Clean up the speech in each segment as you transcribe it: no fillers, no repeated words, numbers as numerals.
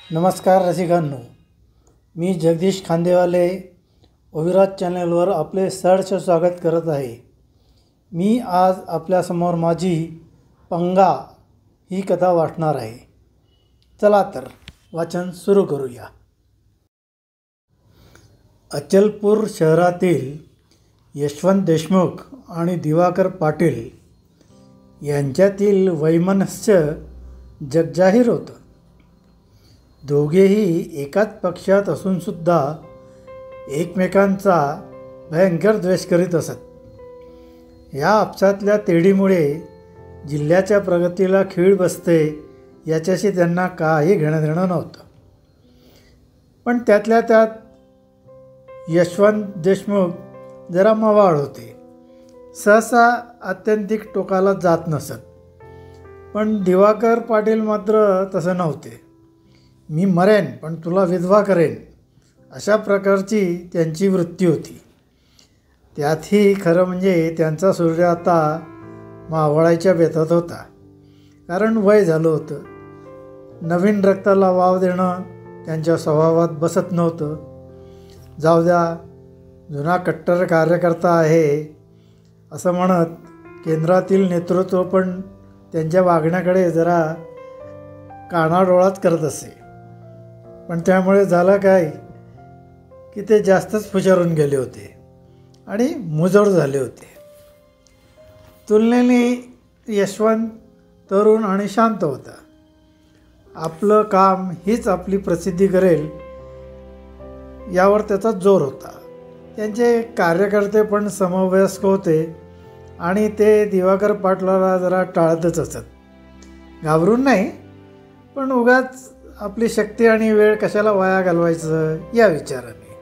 नमस्कार रसिकांनो, मी जगदीश खांदेवाले अविराज चॅनलवर आपले सहर्ष स्वागत करत आहे. मी आज आपल्यासमोर माझी पंगा ही कथा वाचणार आहे. चला तर वाचन सुरू करूया. अचलपूर शहरातील यशवंत देशमुख आणि दिवाकर पाटील यांच्यातील वैमनस्य जगजाहीर होतं. दोघेही एकाच पक्षात असूनसुद्धा एकमेकांचा भयंकर द्वेष करीत असत. या आपसातल्या तेढीमुळे जिल्ह्याच्या प्रगतीला खीळ बसते याच्याशी त्यांना काही घेणं देणं नव्हतं. पण त्यातल्या त्यात यशवंत देशमुख जरा मवाळ होते. सहसा आत्यंतिक टोकाला जात नसत. पण दिवाकर पाटील मात्र तसं नव्हते. मी मरेन पण तुला विधवा करेन अशा प्रकारची त्यांची वृत्ती होती. त्यातही खरं म्हणजे त्यांचा सूर्य आता मावळायच्या बेतात होता. कारण वय झालं होतं. नवीन रक्ताला वाव देणं त्यांच्या स्वभावात बसत नव्हतं. जाऊ द्या, जुना कट्टर कार्यकर्ता आहे असं म्हणत केंद्रातील नेतृत्व पण त्यांच्या वागण्याकडे जरा कानाडोळाच करत असे. पण त्यामुळे झालं काय की ते जास्तच फुशारून गेले होते आणि मुजोड झाले होते. तुलनेने यशवंत तरुण आणि शांत होता. आपलं काम हीच आपली प्रसिद्धी करेल यावर त्याचा जोर होता. त्यांचे कार्यकर्ते पण समवयस्क होते आणि ते दिवाकर पाटलाला जरा टाळतच असत. घाबरून नाही, पण उगाच आपली शक्ती आणि वेळ कशाला वाया घालवायचं या विचाराने.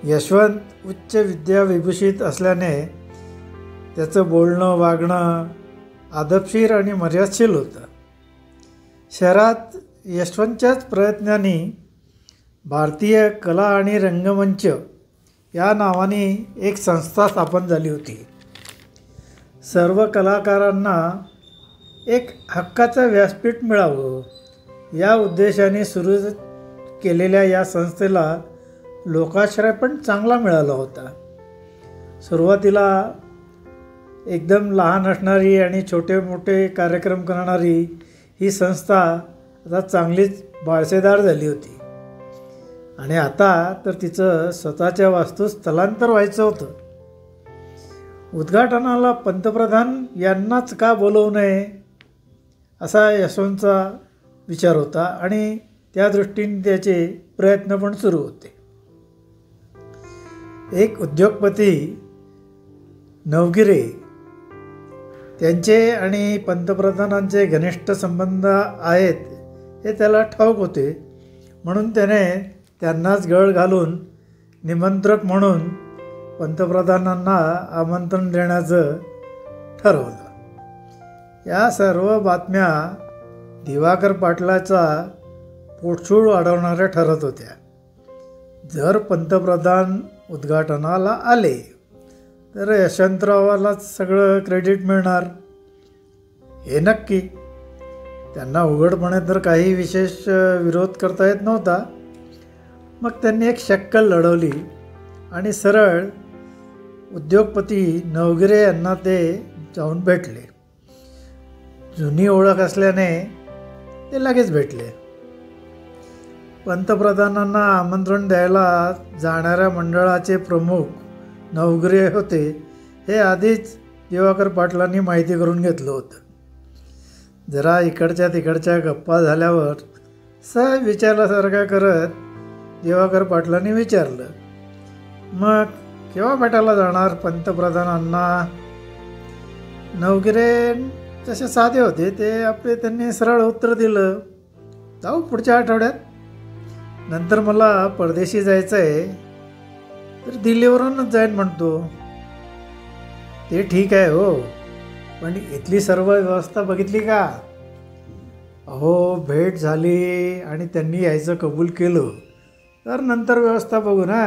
यशवंत उच्च विद्याविभूषित असल्याने त्याचं बोलणं वागणं आदबशीर आणि मर्यादशील होतं. शहरात यशवंतच्याच प्रयत्नांनी भारतीय कला आणि रंगमंच या नावाने एक संस्था स्थापन झाली होती. सर्व कलाकारांना एक हक्काचं व्यासपीठ मिळावं या उद्देशाने सुरू केलेल्या या संस्थेला लोकाश्रय पण चांगला मिळाला होता. सुरुवातीला एकदम लहान असणारी आणि छोटे मोठे कार्यक्रम करणारी ही संस्था आता चांगलीच बाळसेदार झाली होती. आणि आता तर तिचं स्वतःच्या वास्तूत स्थलांतर व्हायचं होतं. उद्घाटनाला पंतप्रधान यांनाच का बोलवू नये असा यशवंतचा विचार होता आणि त्या दृष्टीने त्याचे प्रयत्न पण सुरू होते. एक उद्योगपती नवगिरे त्यांचे आणि पंतप्रधानांचे घनिष्ठ संबंध आहेत हे त्याला ठाऊक होते. म्हणून त्याने त्यांनाच गळ घालून निमंत्रक म्हणून पंतप्रधानांना आमंत्रण देण्याचं ठरवलं. या सर्व बातम्या दिवाकर पाटलाचा पोटसूळ वाढवणाऱ्या ठरत होत्या. जर पंतप्रधान उद्घाटनाला आले तर यशवंतरावालाच सगळं क्रेडिट मिळणार हे नक्की. त्यांना उघडपणे तर काही विशेष विरोध करता येत नव्हता. मग त्यांनी एक शक्कल लढवली आणि सरळ उद्योगपती नवगिरे यांना ते जाऊन भेटले. जुनी ओळख असल्याने ते लगेच भेटले. पंतप्रधानांना आमंत्रण द्यायला जाणाऱ्या मंडळाचे प्रमुख नवगिरे होते हे आधीच दिवाकर पाटलांनी माहिती करून घेतलं होतं. जरा इकडच्या तिकडच्या गप्पा झाल्यावर सहज विचारल्यासारखं करत दिवाकर पाटलांनी विचारलं, मग केव्हा भेटायला जाणार पंतप्रधानांना? नवगिरे तसे साधे होते. त्यांनी सरळ उत्तर दिलं, जाऊ पुढच्या आठवड्यात. नंतर मला परदेशी जायचं आहे तर दिल्लीवरूनच जाईन म्हणतो. ते ठीक आहे हो, पण इथली सर्व व्यवस्था बघितली का? अहो, भेट झाली आणि त्यांनी यायचं कबूल केलं तर नंतर व्यवस्था बघू ना.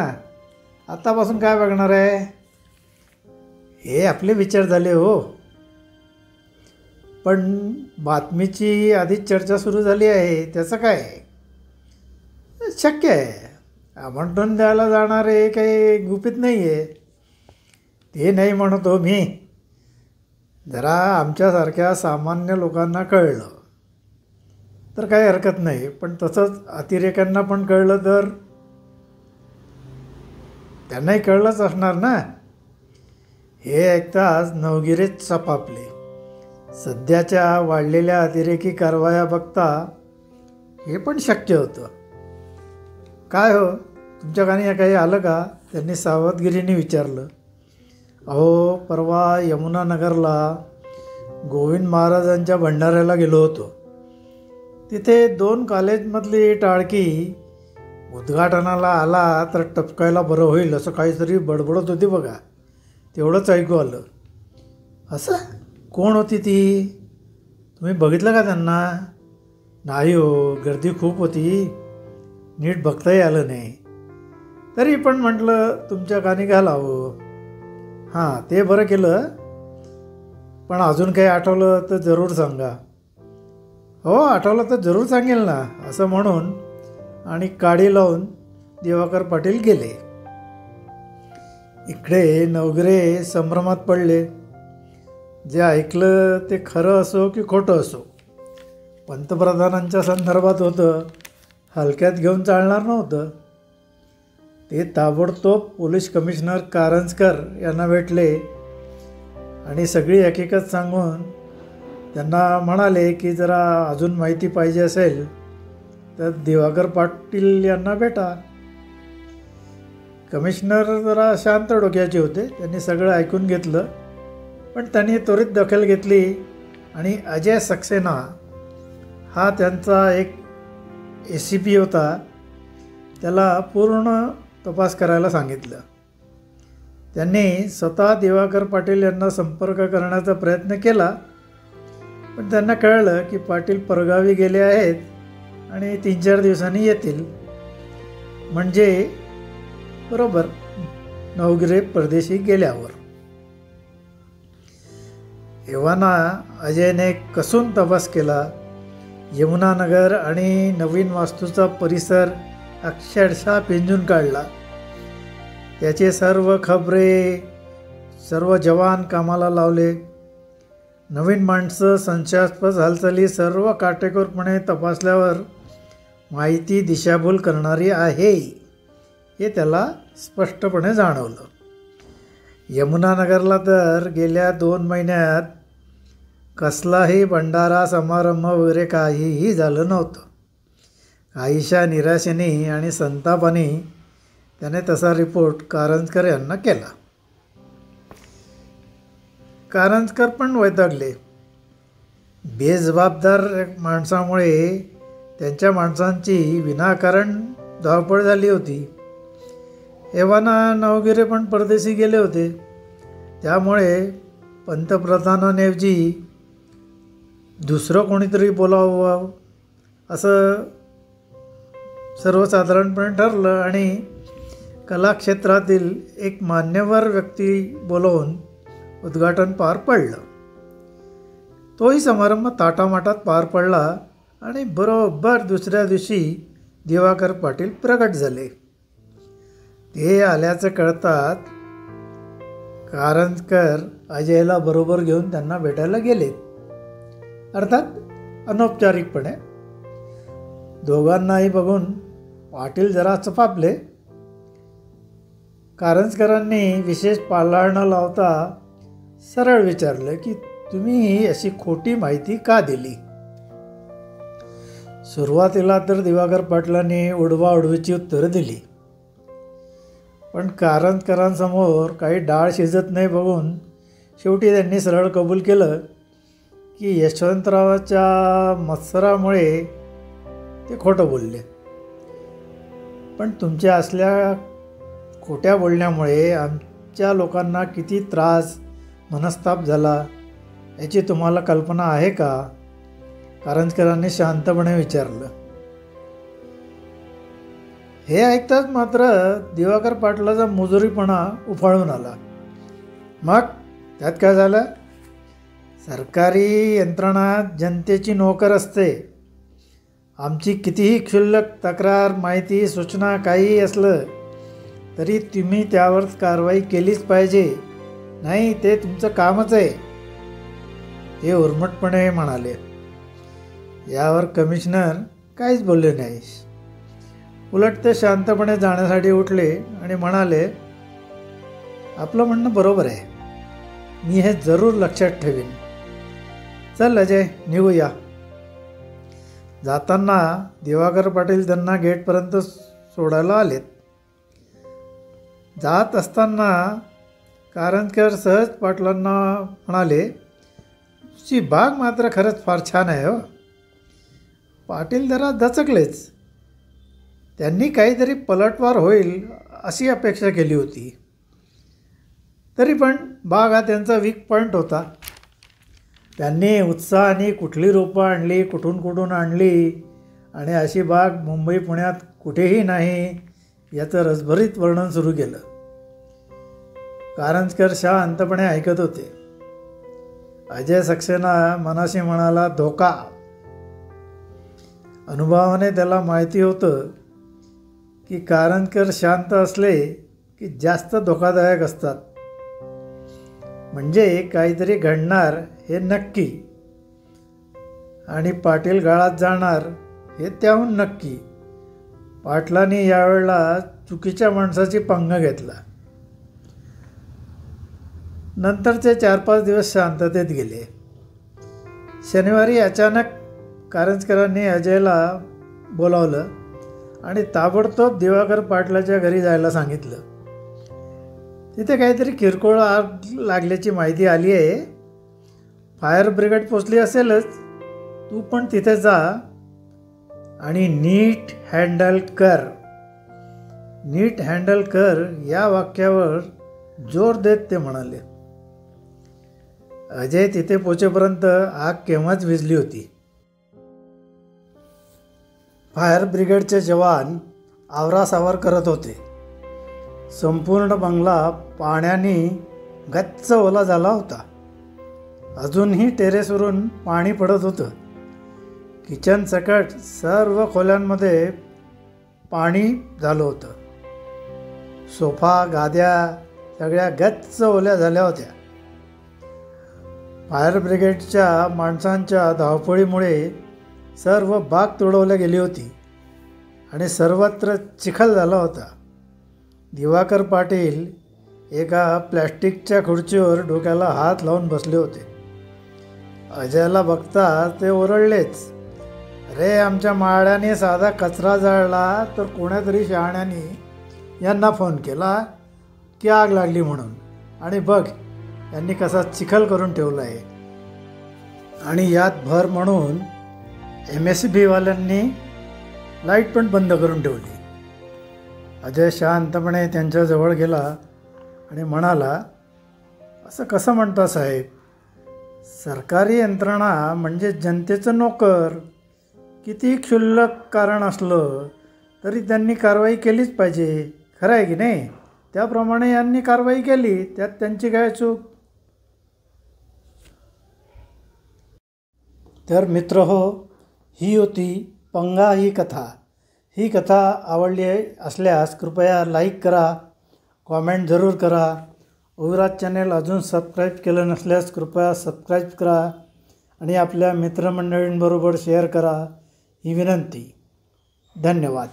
आतापासून काय बघणार आहे? हे आपले विचार झाले हो. पण बातमीची आधीच चर्चा सुरू झाली आहे, त्याचं काय? शक्य आहे. आमंत्रण द्यायला जाणारे काही गुपित नाही आहे. ते नाही म्हणतो मी. जरा आमच्यासारख्या सामान्य लोकांना कळलं तर काही हरकत नाही, पण तसंच अतिरेक्यांना पण कळलं तर त्यांनाही कळलंच असणार ना. हे ऐकताच नवगिरीत सपापले. सध्याच्या वाढलेल्या अतिरेकी कारवाया बघता हे पण शक्य होतं. काय हो, तुमच्या कानी काही आलं का? त्यांनी सावधगिरीने विचारलं. अहो, परवा यमुनानगरला गोविंद महाराजांच्या भंडाऱ्याला गेलो होतो. तिथे 2 कॉलेजमधली टाळकी उद्घाटनाला आला तर टपकायला बरं होईल असं काहीतरी बडबडत होती बघा. तेवढंच ऐकू आलं. असं कोण होती ती? तुम्ही बघितलं का त्यांना? नाही हो, गर्दी खूप होती, नीट बघताही आलं नाही. तरी पण म्हटलं तुमच्या कानी घालावं. हां, ते बरं केलं. पण अजून काही आठवलं तर जरूर सांगा. हो, आठवलं तर जरूर सांगेल ना, असं म्हणून आणि काडी लावून दिवाकर पाटील गेले. इकडे नवगिरे संभ्रमात पडले. जे ऐकलं ते खरं असो की खोटं असो, पंतप्रधानांच्या संदर्भात होतं, हलक्यात घेऊन चालणार नव्हतं. ते ताबडतोब पोलीस कमिशनर कारंजकर यांना भेटले आणि सगळी हकीकत सांगून त्यांना म्हणाले की जरा अजून माहिती पाहिजे असेल तर दिवाकर पाटील यांना भेटा. कमिशनर जरा शांत डोक्याचे होते. त्यांनी सगळं ऐकून घेतलं, पण त्यांनी त्वरित दखल घेतली आणि अजय सक्सेना हा त्यांचा एक ACP होता, त्याला पूर्ण तपास करायला सांगितलं. त्यांनी स्वतः दिवाकर पाटील यांना संपर्क करण्याचा प्रयत्न केला, पण त्यांना कळलं की पाटील परगावी गेले आहेत आणि 3-4 दिवसांनी येतील. म्हणजे बरोबर नवगिरे परदेशी गेल्यावर. एव्हाना अजयने कसून तपास केला. यमुनानगर आणि नवीन वास्तूचा परिसर अक्षरशः पिंजून काढला. त्याचे सर्व खबरे, सर्व जवान कामाला लावले. नवीन माणसं, संशयास्पद हालचाली सर्व काटेकोरपणे तपासल्यावर माहिती दिशाभूल करणारी आहे हे त्याला स्पष्टपणे जाणवलं. यमुनानगरला तर गेल्या 2 महिन्यात कसलाही भंडारा समारंभ वगैरे काहीही झालं नव्हतं. काहीशा निराशेने आणि संतापाने त्याने तसा रिपोर्ट कारंजकर यांना केला. कारंजकर पण वैतागले. बेजबाबदार माणसामुळे त्यांच्या माणसांची विनाकारण धावपळ झाली होती. एव्हाना नवगिरे पण परदेशी गेले होते. त्यामुळे पंतप्रधानांऐवजी दुसरं कोणीतरी बोलावं असं सर्वसाधारणपणे ठरलं आणि कलाक्षेत्रातील एक मान्यवर व्यक्ती बोलवून उद्घाटन पार पडलं. तोही समारंभ ताटामाटात पार पडला आणि बरोबर दुसऱ्या दिवशी दिवाकर पाटील प्रगट झाले. ते आल्याचं कळतात कारंजकर अजयला बरोबर घेऊन त्यांना भेटायला गेले. अर्थात अनौपचारिकपणे. दोघांनाही बघून पाटील जरा चपापले. कारंजकरांनी विशेष पालाळ न लावता सरळ विचारलं की तुम्ही ही अशी खोटी माहिती का दिली? सुरुवातीला तर दिवाकर पाटलांनी उडवाउडवीची उत्तरं दिली, पण कारंजकरांसमोर काही डाळ शिजत नाही बघून शेवटी त्यांनी सरळ कबूल केलं की यशवंतरावाच्या मत्सरामुळे ते खोटं बोलले. पण तुमच्या असल्या खोट्या बोलण्यामुळे आमच्या लोकांना किती त्रास, मनस्ताप झाला याची तुम्हाला कल्पना आहे का? कारंजकरांनी शांतपणे विचारलं. हे ऐकताच मात्र दिवाकर पाटलाचा मुजुरीपणा उफाळून आला. मग त्यात काय झालं? सरकारी यंत्रणा जनतेची नोकर असते. आमची कितीही क्षुल्लक तक्रार, माहिती, सूचना काहीही असलं तरी तुम्ही त्यावर कारवाई केलीच पाहिजे, नाही ते तुमचं कामच आहे, ते उर्मटपणे म्हणाले. यावर कमिशनर काहीच बोलले नाही. उलट ते शांतपणे जाण्यासाठी उठले आणि म्हणाले, आपलं म्हणणं बरोबर आहे, मी हे जरूर लक्षात ठेवीन. चल अजय, निघूया. जाताना दिवाकर पाटील त्यांना गेटपर्यंत सोडायला आलेत. जात असताना कारंजकर सहज पाटलांना म्हणाले, तुझी बाग मात्र खरंच फार छान आहे हो. पाटील जरा दचकलेच. त्यांनी काहीतरी पलटवार होईल अशी अपेक्षा केली होती. तरी पण बाग हा त्यांचा वीक पॉईंट होता. त्यांनी उत्साहाने कुठली रोपं आणली, कुठून आणली आणि अशी बाग मुंबई पुण्यात कुठेही नाही याचं रसभरीत वर्णन सुरू केलं. कारंजकर शांतपणे ऐकत होते. अजय सक्सेना मनाशी म्हणाला, धोका. अनुभवाने त्याला माहिती होतं की कारंजकर शांत असले की जास्त धोकादायक असतात. म्हणजे काहीतरी घडणार हे नक्की आणि पाटील गाळात जाणार हे त्याहून नक्की. पाटलांनी यावेळेला चुकीच्या माणसाची पंगा घेतला. नंतरचे 4-5 दिवस शांततेत गेले. शनिवारी अचानक कारंजकरांनी अजयला बोलावलं आणि ताबडतोब दिवाकर पाटलाच्या घरी जायला सांगितलं. तिथे काहीतरी किरकोळ आग लागल्याची माहिती आली आहे. फायर ब्रिगेड पोचली असेलच, तू पण तिथे जा आणि नीट हँडल कर. नीट हँडल कर या वाक्यावर जोर देत ते म्हणाले. अजय तिथे पोचेपर्यंत आग केव्हाच विझली होती. फायर ब्रिगेडचे जवान आवरासावर करत होते. संपूर्ण बंगला पाण्याने गच्च ओला झाला होता. अजूनही टेरेसवरून पाणी पडत होतं. किचन सकट सर्व खोल्यांमध्ये पाणी झालं होतं. सोफा, गाद्या सगळ्या गच्च ओल्या झाल्या होत्या. फायर ब्रिगेडच्या माणसांच्या धावपळीमुळे सर्व बाग तुडवल्या गेली होती आणि सर्वत्र चिखल झाला होता. दिवाकर पाटील एका प्लॅस्टिकच्या खुर्चीवर डोक्याला हात लावून बसले होते. अजयला बघता ते ओरडलेच, अरे आमच्या माळ्याने साधा कचरा जाळला तर कोणातरी शहाण्याने यांना फोन केला की आग लागली म्हणून, आणि बघ यांनी कसा चिखल करून ठेवला आहे. आणि यात भर म्हणून MSB वाल्यांनी लाईट पण बंद करून ठेवली. अजय शांतपणे त्यांच्याजवळ गेला आणि म्हणाला, असं कसं म्हणता साहेब? सरकारी यंत्रणा म्हणजे जनतेचं नोकर. किती क्षुल्लक कारण असलं तरी त्यांनी कारवाई केलीच पाहिजे, खरं आहे की नाही? त्याप्रमाणे यांनी कारवाई केली, त्यात त्यांची काय चूक? तर मित्रहो, ही होती पंगा ही कथा. ही कथा आवडली असल्यास कृपया लाईक करा, कॉमेंट जरूर करा. ओविराज चॅनेल अजून सबस्क्राईब केलं नसल्यास कृपया सबस्क्राईब करा आणि आपल्या मित्रमंडळींबरोबर शेअर करा, ही विनंती. धन्यवाद.